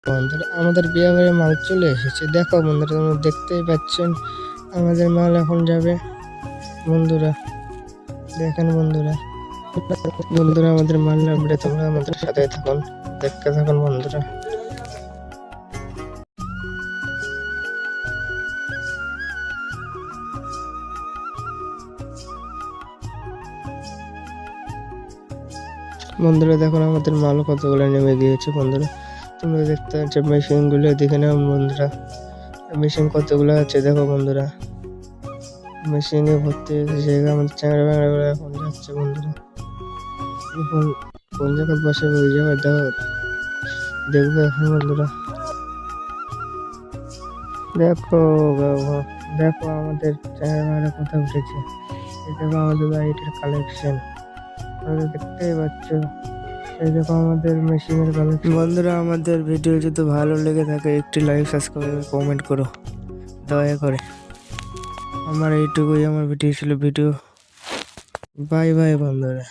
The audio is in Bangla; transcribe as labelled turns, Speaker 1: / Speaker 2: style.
Speaker 1: বন্ধুরা আমাদের বিয়ে বাড়ির মাল চলে এসেছে। দেখো বন্ধুরা, তোমরা দেখতেই পাচ্ছেন আমাদের মাল এখন যাবে। বন্ধুরা দেখেন, বন্ধুরা বন্ধুরা আমাদের মাল নামবে, তোমরা আমাদের সাথে থাকুন, দেখতে থাকুন বন্ধুরা। বন্ধুরা দেখুন আমাদের মাল কতগুলো নেমে গিয়েছে। বন্ধুরা তোমরা দেখতে পাচ্ছ মেশিন গুলো, দেখে নাও বন্ধুরা মেশিন কতগুলো আছে। দেখো বন্ধুরা মেশিনে ভর্তি জায়গা, আমাদের চ্যাংড়া ব্যাংড়া গুলো এখন যাচ্ছে। বন্ধুরা এখন কোন জায়গায় বসে ওই জায়গায় দেখবে এখন। বন্ধুরা দেখো বাবা, দেখো আমাদের চ্যাংড়া ব্যাংড়া কোথায় উঠেছে। এই দেখো আমাদের বাড়িটির কালেকশন, তোমরা দেখতেই পাচ্ছ। এই দেখো আমাদের মেশিনের কালেকশন। বন্ধুরা আমাদের ভিডিও যদি ভালো লেগে থাকে একটি লাইক, সাবস্ক্রাইব, কমেন্ট করো দয়া করে। আমার এইটুকুই আমার ভিডিও ছিল। বাই বাই বন্ধুরা।